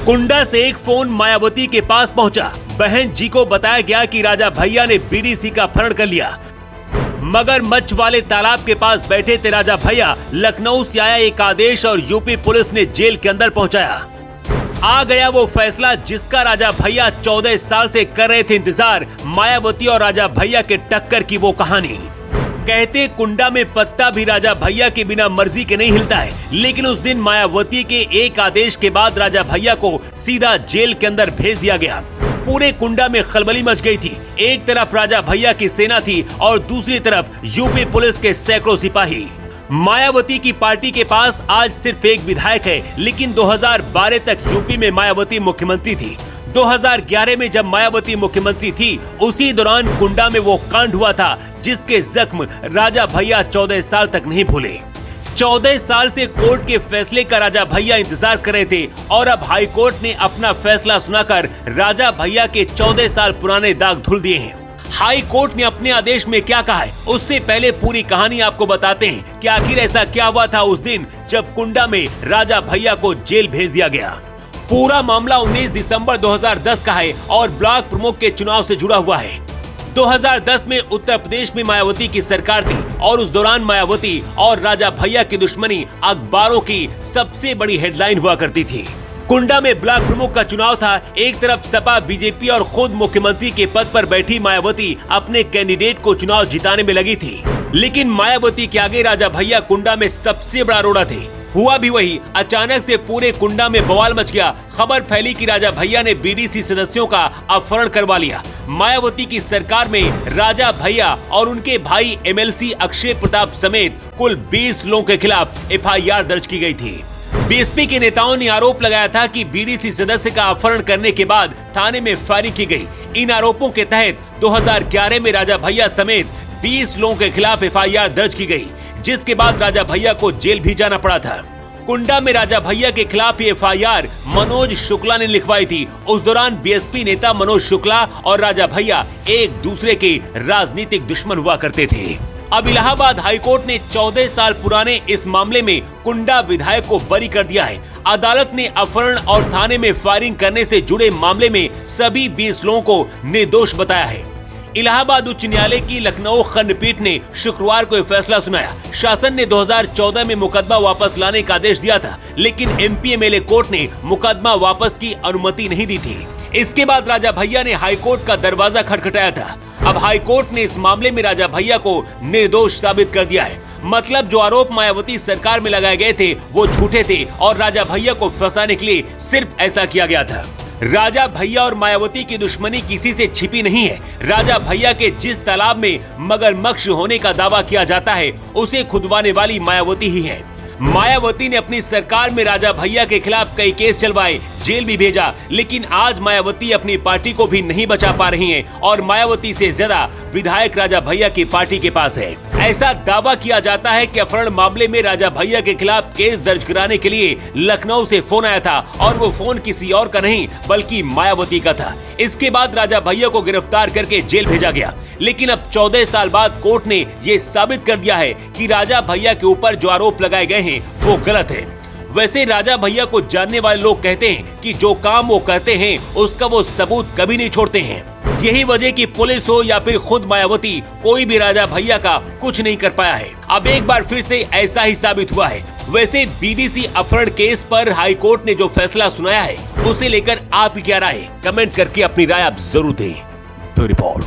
कुंडा से एक फोन मायावती के पास पहुंचा। बहन जी को बताया गया कि राजा भैया ने बीडीसी का अपहरण कर लिया। मगरमच्छ वाले तालाब के पास बैठे थे राजा भैया। लखनऊ से आया एक आदेश और यूपी पुलिस ने जेल के अंदर पहुंचाया। आ गया वो फैसला जिसका राजा भैया 14 साल से कर रहे थे इंतजार। मायावती और राजा भैया के टक्कर की वो कहानी। कहते कुंडा में पत्ता भी राजा भैया के बिना मर्जी के नहीं हिलता है, लेकिन उस दिन मायावती के एक आदेश के बाद राजा भैया को सीधा जेल के अंदर भेज दिया गया। पूरे कुंडा में खलबली मच गई थी। एक तरफ राजा भैया की सेना थी और दूसरी तरफ यूपी पुलिस के सैकड़ों सिपाही। मायावती की पार्टी के पास आज सिर्फ एक विधायक है, लेकिन 2012 तक यूपी में मायावती मुख्यमंत्री थी। 2011 में जब मायावती मुख्यमंत्री थी, उसी दौरान कुंडा में वो कांड हुआ था जिसके जख्म राजा भैया 14 साल तक नहीं भूले। 14 साल से कोर्ट के फैसले का राजा भैया इंतजार कर रहे थे और अब हाई कोर्ट ने अपना फैसला सुनाकर राजा भैया के 14 साल पुराने दाग धुल दिए हैं। हाई कोर्ट ने अपने आदेश में क्या कहा है, उससे पहले पूरी कहानी आपको बताते हैं कि आखिर ऐसा क्या हुआ था उस दिन जब कुंडा में राजा भैया को जेल भेज दिया गया। पूरा मामला 19 दिसंबर 2010 का है और ब्लॉक प्रमुख के चुनाव से जुड़ा हुआ है। 2010 में उत्तर प्रदेश में मायावती की सरकार थी और उस दौरान मायावती और राजा भैया की दुश्मनी अखबारों की सबसे बड़ी हेडलाइन हुआ करती थी। कुंडा में ब्लॉक प्रमुख का चुनाव था। एक तरफ सपा, बीजेपी और खुद मुख्यमंत्री के पद पर बैठी मायावती अपने कैंडिडेट को चुनाव जिताने में लगी थी, लेकिन मायावती के आगे राजा भैया कुंडा में सबसे बड़ा रोड़ा थे। हुआ भी वही, अचानक से पूरे कुंडा में बवाल मच गया। खबर फैली कि राजा भैया ने बीडीसी सदस्यों का अपहरण करवा लिया। मायावती की सरकार में राजा भैया और उनके भाई एमएलसी अक्षय प्रताप समेत कुल 20 लोगों के खिलाफ एफआईआर दर्ज की गई थी। बीएसपी के नेताओं ने आरोप लगाया था कि बीडीसी सदस्य का अपहरण करने के बाद थाने में फायरिंग की गई। इन आरोपों के तहत 2011 में राजा भैया समेत 20 लोगों के खिलाफ एफआईआर दर्ज की गई, जिसके बाद राजा भैया को जेल भी जाना पड़ा था। कुंडा में राजा भैया के खिलाफ एफआईआर मनोज शुक्ला ने लिखवाई थी। उस दौरान बीएसपी नेता मनोज शुक्ला और राजा भैया एक दूसरे के राजनीतिक दुश्मन हुआ करते थे। अब इलाहाबाद हाईकोर्ट ने 14 साल पुराने इस मामले में कुंडा विधायक को बरी कर दिया है। अदालत ने अपहरण और थाने में फायरिंग करने से जुड़े मामले में सभी 20 लोगों को निर्दोष बताया है। इलाहाबाद उच्च न्यायालय की लखनऊ खंडपीठ ने शुक्रवार को यह फैसला सुनाया। शासन ने 2014 में मुकदमा वापस लाने का आदेश दिया था, लेकिन एमपीएमएलए कोर्ट ने मुकदमा वापस की अनुमति नहीं दी थी। इसके बाद राजा भैया ने हाईकोर्ट का दरवाजा खटखटाया था। अब हाईकोर्ट ने इस मामले में राजा भैया को निर्दोष साबित कर दिया है। मतलब जो आरोप मायावती सरकार में लगाए गए थे वो झूठे थे और राजा भैया को फंसाने के लिए सिर्फ ऐसा किया गया था। राजा भैया और मायावती की दुश्मनी किसी से छिपी नहीं है। राजा भैया के जिस तालाब में मगरमच्छ होने का दावा किया जाता है, उसे खुदवाने वाली मायावती ही है। मायावती ने अपनी सरकार में राजा भैया के खिलाफ कई केस चलवाए, जेल भी भेजा, लेकिन आज मायावती अपनी पार्टी को भी नहीं बचा पा रही हैं और मायावती से ज्यादा विधायक राजा भैया की पार्टी के पास है। ऐसा दावा किया जाता है कि अपहरण मामले में राजा भैया के खिलाफ केस दर्ज कराने के लिए लखनऊ से फोन आया था और वो फोन किसी और का नहीं बल्कि मायावती का था। इसके बाद राजा भैया को गिरफ्तार करके जेल भेजा गया, लेकिन अब 14 साल बाद कोर्ट ने ये साबित कर दिया है कि राजा भैया के ऊपर जो आरोप लगाए गए हैं वो गलत है। वैसे राजा भैया को जानने वाले लोग कहते हैं कि जो काम वो करते हैं उसका वो सबूत कभी नहीं छोड़ते हैं। यही वजह कि पुलिस हो या फिर खुद मायावती, कोई भी राजा भैया का कुछ नहीं कर पाया है। अब एक बार फिर से ऐसा ही साबित हुआ है। वैसे बीडीसी अपहरण केस पर हाई कोर्ट ने जो फैसला सुनाया है उसे लेकर आप क्या राय है? कमेंट करके अपनी राय आप जरूर दें। रिपोर्ट।